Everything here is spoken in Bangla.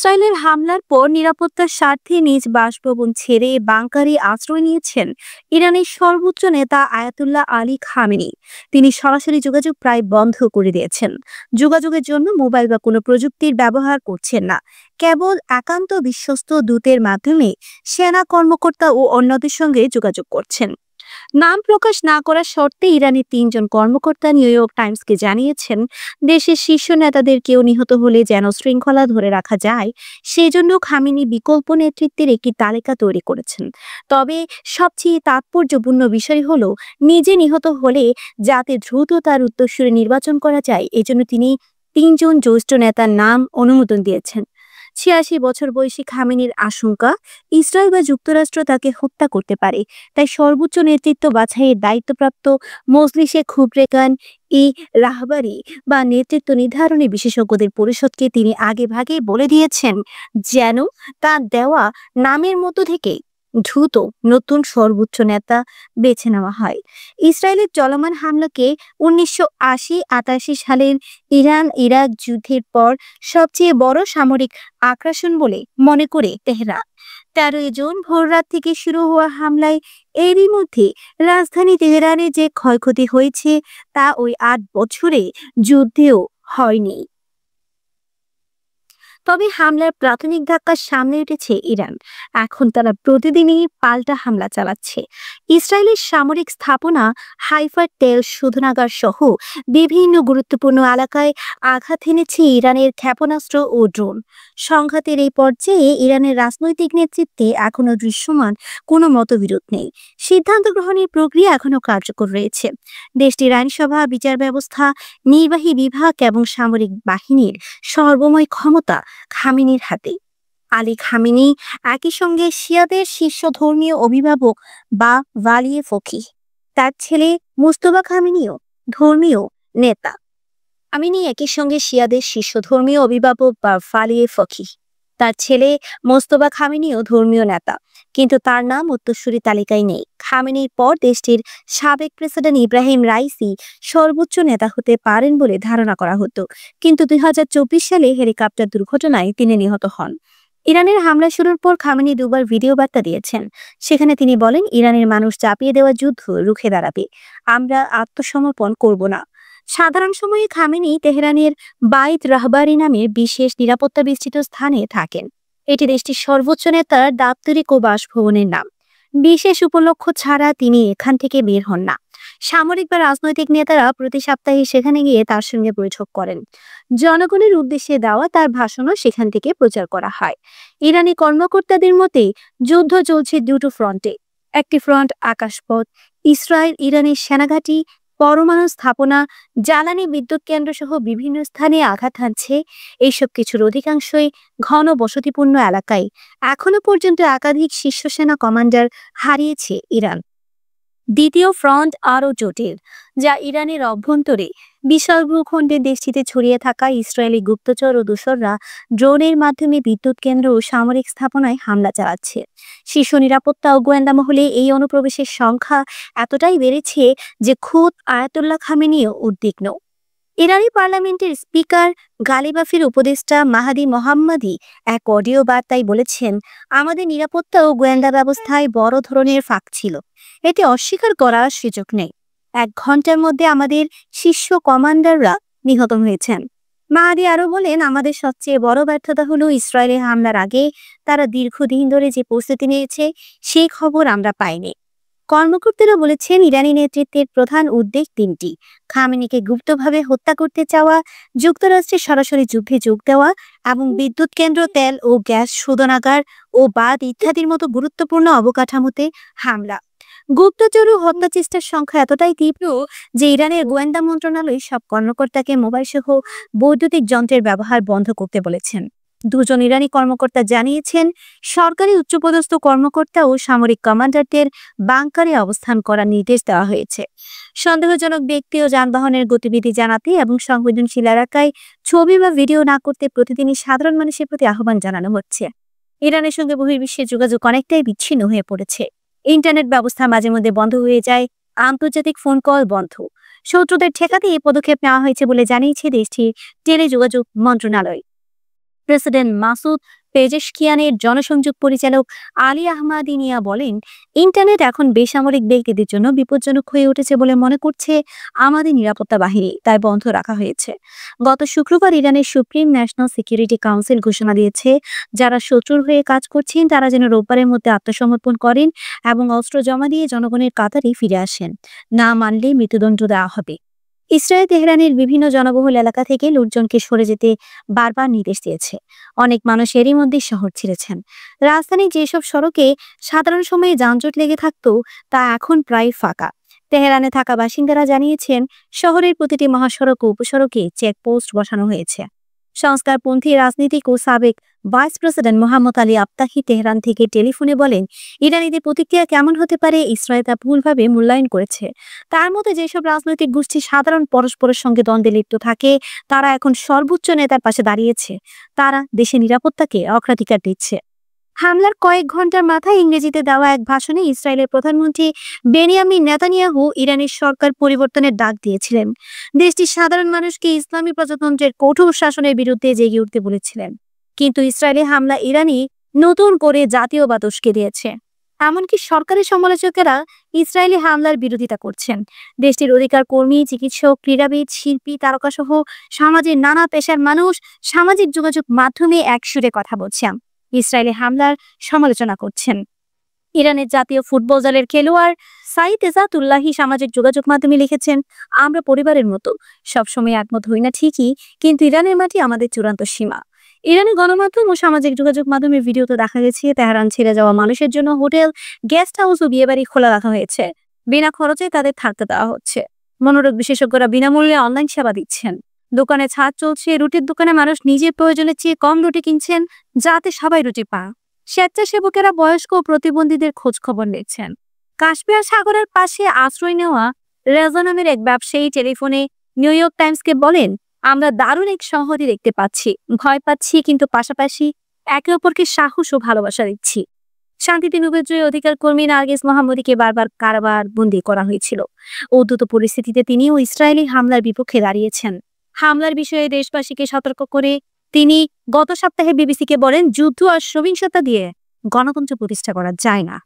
ইসরায়েলের হামলার পর নিরাপত্তার স্বার্থে নিজ বাসভবন ছেড়ে বাংকারে আশ্রয় নিয়েছেন ইরানের সর্বোচ্চ নেতা আয়াতুল্লাহ আলী খামেনি। তিনি সরাসরি যোগাযোগ প্রায় বন্ধ করে দিয়েছেন। যোগাযোগের জন্য মোবাইল বা কোনো প্রযুক্তির ব্যবহার করছেন না। কেবল একান্ত বিশ্বস্ত দূতের মাধ্যমে সেনা কর্মকর্তা ও অন্যদের সঙ্গে যোগাযোগ করছেন। নাম প্রকাশ না করার শর্তে ইরানের ৩ জন কর্মকর্তা নিউ ইয়র্ক টাইমসকে জানিয়েছেন, দেশের শীর্ষ নেতাদের কেউ নিহত হলে যেন শৃঙ্খলা ধরে রাখা যায় সেজন্য খামেনি বিকল্প নেতৃত্বের একটি তালিকা তৈরি করেছেন। তবে সবচেয়ে তাৎপর্যপূর্ণ বিষয় হলো, নিজে নিহত হলে যাতে দ্রুত তার উত্তরসূরি নির্বাচন করা যায় এজন্য তিনি ৩ জন জ্যেষ্ঠ নেতার নাম অনুমোদন দিয়েছেন। ৮৬ বছর বয়সী খামেনির আশঙ্কা, ইসরায়েল বা যুক্তরাষ্ট্র তাকে হত্যা করতে পারে। তাই সর্বোচ্চ নেতৃত্ব বাছাইয়ের দায়িত্বপ্রাপ্ত মজলিসে খুবরেগান ই রাহবারি বা নেতৃত্ব নির্ধারণী বিশেষজ্ঞদের পরিষদকে তিনি আগেভাগে বলে দিয়েছেন যেন তার দেওয়া নামের মধ্য থেকে দ্রুত নতুন সর্বোচ্চ নেতা বেছে নেওয়া হয়। ইসরায়েলের চলমান হামলাকে ১৯৮০-৮৮ সালের ইরান-ইরাক যুদ্ধের পর সবচেয়ে বড় সামরিক আগ্রাসন বলে মনে করে তেহরান। ১৩ জুন ভোররাত থেকে শুরু হওয়া হামলায় এরই মধ্যে রাজধানী তেহরানে যে ক্ষয়ক্ষতি হয়েছে তা ওই ৮ বছরে যুদ্ধেও হয়নি। তবে হামলার প্রাথমিক ধাক্কার সামনে উঠেছে ইরান। এখন তারা প্রতিদিনই পাল্টা হামলা চালাচ্ছে। ইসরায়েলের সামরিক স্থাপনা, হাইফার তেল শোধনাগার সহ বিভিন্ন গুরুত্বপূর্ণ এলাকায় আঘাত এনেছে ইরানের ক্ষেপণাস্ত্র ও ড্রোন। সংঘাতের এই পর্যায়ে ইরানের রাজনৈতিক নেতৃত্বে এখনো দৃশ্যমান কোনো মতবিরোধ নেই। সিদ্ধান্ত গ্রহণের প্রক্রিয়া এখনো কার্যকর রয়েছে। দেশটির আইনসভা, বিচার ব্যবস্থা, নির্বাহী বিভাগ এবং সামরিক বাহিনীর সর্বময় ক্ষমতা খামেনির হাতে। আলী খামেনি একই সঙ্গে শিয়াদের শীর্ষ ধর্মীয় অভিভাবক বা ওয়ালিয়ে ফকিহ। তার ছেলে মুস্তফা খামেনিও ধর্মীয় নেতা। খামেনি একই সঙ্গে শিয়াদের শীর্ষ ধর্মীয় অভিভাবক বা ওয়ালিয়ে ফকিহ। তার ছেলে মোস্তফা খামেনিও ধর্মীয় নেতা, কিন্তু তার নাম উত্তরসূরি তালিকায় নেই। খামেনির পর দেশটির সাবেক প্রেসিডেন্ট ইব্রাহিম রাইসি সর্বোচ্চ নেতা হতে পারেন বলে ধারণা করা হতো, কিন্তু ২০২৪ সালে হেলিকপ্টার দুর্ঘটনায় তিনি নিহত হন। ইরানের হামলা শুরুর পর খামেনি দুবার ভিডিও বার্তা দিয়েছেন। সেখানে তিনি বলেন, ইরানের মানুষ চাপিয়ে দেওয়া যুদ্ধ রুখে দাঁড়াবে, আমরা আত্মসমর্পণ করব না। সাধারণ সময়ে খামেনি তেহরানের বাইত রাহবারি নামের বিশেষ নিরাপত্তা বিস্তৃত স্থানে থাকেন। এটি দেশটির সর্বোচ্চ নেতার দাপ্তরিক ও বাসভবনের নাম। বিশেষ উপলক্ষ ছাড়া তিনি এখান থেকে বের হন না। সামরিক বা রাজনৈতিক নেতারা প্রতি সপ্তাহে সেখানে গিয়ে তার সঙ্গে বৈঠক করেন। জনগণের উদ্দেশ্যে দেওয়া তার ভাষণও সেখান থেকে প্রচার করা হয়। ইরানি কর্মকর্তাদের মতে, যুদ্ধ চলছে দুটো ফ্রন্টে। একটি ফ্রন্ট আকাশপথ, ইসরায়েল ইরানের সেনাঘাঁটি, পরমাণু স্থাপনা, জ্বালানি বিদ্যুৎ কেন্দ্র সহ বিভিন্ন স্থানে আঘাত হানছে। এইসব কিছুর অধিকাংশই ঘন বসতিপূর্ণ এলাকায়। এখনো পর্যন্ত একাধিক শীর্ষ সেনা কমান্ডার হারিয়েছে ইরান। দ্বিতীয় ফ্রন্ট আরও জটিল, যা ইরানের অভ্যন্তরে। বিশাল ভূখণ্ডে দেশটিতে ছড়িয়ে থাকা ইসরায়েলি গুপ্তচর ও দূষররা ড্রোনের মাধ্যমে বিদ্যুৎ কেন্দ্র ও সামরিক স্থাপনায় হামলা চালাচ্ছে। শীর্ষ নিরাপত্তা ও গোয়েন্দা মহলে এই অনুপ্রবেশের সংখ্যা এতটাই বেড়েছে যে খোদ আয়াতুল্লাহ খামেনিও উদ্বিগ্ন। ইরানি পার্লামেন্টের স্পিকার গালিবাফের উপদেষ্টা মাহাদি মোহাম্মদি এক অডিও বার্তায় বলেছেন, আমাদের নিরাপত্তা ও গোয়েন্দা ব্যবস্থায় বড় ধরনের ফাঁক ছিল, এটি অস্বীকার করার সুযোগ নেই। ১ ঘন্টার মধ্যে আমাদের শীর্ষ কমান্ডাররা নিহত হয়েছেন। মাহাদি আরো বলেন, আমাদের সবচেয়ে বড় ব্যর্থতা হলো ইসরায়েলের হামলার আগে তারা দীর্ঘদিন ধরে যে প্রস্তুতি নিয়েছে সেই খবর আমরা পাইনি। কর্মকর্তারা বলেছেন, ইরানি নেতৃত্বের প্রধান উদ্বেগ ৩টি: খামেনিকে গুপ্তভাবে হত্যা করতে চাওয়া, যুক্তরাষ্ট্রের সরাসরি যুদ্ধে যোগ দেওয়া এবং বিদ্যুৎ কেন্দ্র, তেল ও গ্যাস শোধনাগার ও বাঁধ ইত্যাদির মতো গুরুত্বপূর্ণ অবকাঠামোতে হামলা। গুপ্তচর ও হত্যা চেষ্টার সংখ্যা এতটাই তীব্র যে ইরানের গোয়েন্দা মন্ত্রণালয় সব কর্মকর্তাকে মোবাইল সহ বৈদ্যুতিক যন্ত্রের ব্যবহার বন্ধ করতে বলেছেন। ২ জন ইরানি কর্মকর্তা জানিয়েছেন, সরকারি উচ্চপদস্থ কর্মকর্তা ও সামরিক কমান্ডারদের বাংকারে অবস্থান করার নির্দেশ দেওয়া হয়েছে। সন্দেহজনক ব্যক্তি ও যানবাহনের গতিবিধি জানাতে এবং সংবেদনশীল এলাকায় ছবি বা ভিডিও না করতে প্রতিদিনই সাধারণ মানুষের প্রতি আহ্বান জানানো হচ্ছে। ইরানের সঙ্গে বহির্বিশ্বের যোগাযোগ অনেকটাই বিচ্ছিন্ন হয়ে পড়েছে। ইন্টারনেট ব্যবস্থা মাঝে মধ্যে বন্ধ হয়ে যায়, আন্তর্জাতিক ফোন কল বন্ধ। শত্রুদের ঠেকাতে এই পদক্ষেপ নেওয়া হয়েছে বলে জানিয়েছে দেশটির টেলিযোগাযোগ মন্ত্রণালয়। প্রেসিডেন্ট মাসুদ পেজেশকিয়ানের জনসংযোগ পরিচালক আলী আহমাদিনিয়া বলেন, ইন্টারনেট এখন বেসামরিক ব্যক্তিদের জন্য বিপজ্জনক হয়ে উঠেছে বলে মনে করছে আমাদের নিরাপত্তা বাহিনী, তাই বন্ধ রাখা হয়েছে। গত শুক্রবার ইরানের সুপ্রিম ন্যাশনাল সিকিউরিটি কাউন্সিল ঘোষণা দিয়েছে, যারা শত্রুর হয়ে কাজ করছেন তারা যেন রোববারের মধ্যে আত্মসমর্পণ করেন এবং অস্ত্র জমা দিয়ে জনগণের কাতারে ফিরে আসেন। না মানলে মৃত্যুদণ্ড দেওয়া হবে। ইসরায়েল তেহরানের বিভিন্ন জনবহুল এলাকা থেকে লোকজনকে সরে যেতে বারবার নির্দেশ দিয়েছে। অনেক মানুষ এরই মধ্যে শহর ছেড়েছেন। রাজধানীর যেসব সড়কে সাধারণ সময়ে যানজট লেগে থাকতো তা এখন প্রায় ফাঁকা। তেহরানে থাকা বাসিন্দারা জানিয়েছেন, শহরের প্রতিটি মহাসড়ক ও উপসড়কে চেকপোস্ট বসানো হয়েছে। সংস্কারপন্থী রাজনীতিক ও সাবেক ভাইস প্রেসিডেন্ট মোহাম্মদ আলী আবতাহি তেহরান থেকে টেলিফোনে বলেন, ইরানিদের প্রতিক্রিয়া কেমন হতে পারে ইসরায়েল তা ভুলভাবে মূল্যায়ন করেছে। তার মতে যেসব রাজনৈতিক গোষ্ঠী সাধারণ পরস্পরের সঙ্গে দ্বন্দ্বে লিপ্ত থাকে তারা এখন সর্বোচ্চ নেতার পাশে দাঁড়িয়েছে। তারা দেশের নিরাপত্তাকে অগ্রাধিকার দিচ্ছে। হামলার কয়েক ঘন্টার মাথায় ইংরেজিতে দেওয়া এক ভাষণে ইসরায়েলের প্রধানমন্ত্রী বেনিয়ামিন নেতানিয়াহু ইরানের সরকার পরিবর্তনের ডাক দিয়েছিলেন। দেশটির সাধারণ মানুষকে ইসলামী প্রজাতন্ত্রের কঠোর শাসনের বিরুদ্ধে জেগে উঠতে বলেছিলেন। কিন্তু ইসরায়েলি হামলা ইরানি নতুন করে জাতীয়বাদ উস্কে দিয়েছে। এমনকি সরকারি সমালোচকেরা ইসরায়েলি হামলার বিরোধিতা করছেন। দেশটির অধিকার কর্মী, চিকিৎসক, ক্রীড়াবিদ, শিল্পী, তারকাসহ সমাজের নানা পেশার মানুষ সামাজিক যোগাযোগ মাধ্যমে একসুরে কথা বলছেন, ইসরায়েলি হামলার সমালোচনা করছেন। ইরানের জাতীয় ফুটবল দলের খেলোয়াড় সাইদ এজাতুল্লাহি সামাজিক যোগাযোগ মাধ্যমে লিখেছেন, আমরা পরিবারের মতো, সবসময় একমত হই না ঠিকই, কিন্তু ইরানের মাটি আমাদের চূড়ান্ত সীমা। ইরানের গণমাধ্যম ও সামাজিক যোগাযোগ মাধ্যমের ভিডিওতে দেখা গেছে তেহরান ছেড়ে যাওয়া মানুষের জন্য হোটেল, গেস্ট হাউস ও বিয়েবাড়ি খোলা রাখা হয়েছে। বিনা খরচে তাদের থাকতে দেওয়া হচ্ছে। মনোরোগ বিশেষজ্ঞরা বিনামূল্যে অনলাইন সেবা দিচ্ছেন। দোকানে ছাড় চলছে। রুটির দোকানে মানুষ নিজের প্রয়োজনের চেয়ে কম রুটি কিনছেন, যাতে সবাই রুটি পায়। স্বেচ্ছাসেবকেরা বয়স্ক ও প্রতিবন্ধীদের খোঁজ খবর নিচ্ছেন। কাস্পিয়ান সাগরের পাশে আশ্রয় নেওয়া রেজা নামের এক ব্যবসায়ী টেলিফোনে নিউ ইয়র্ক টাইমসকে বলেন, আমরা দারুণ এক শহরই দেখতে পাচ্ছি, ভয় পাচ্ছি, কিন্তু পাশাপাশি একে অপরকে সাহস ও ভালোবাসা দিচ্ছি। শান্তিতে নোবেলজয়ী অধিকার কর্মী নার্গিস মোহাম্মদীকে বারবার কারাবার বন্দী করা হয়েছিল। উদ্ধত পরিস্থিতিতে তিনিও ইসরায়েলি হামলার বিপক্ষে দাঁড়িয়েছেন। হামলার বিষয়ে দেশবাসীকে সতর্ক করে তিনি গত সপ্তাহে বিবিসিকে বলেন, যুদ্ধ আর সহিংসতা দিয়ে গণতন্ত্র প্রতিষ্ঠা করা যায় না।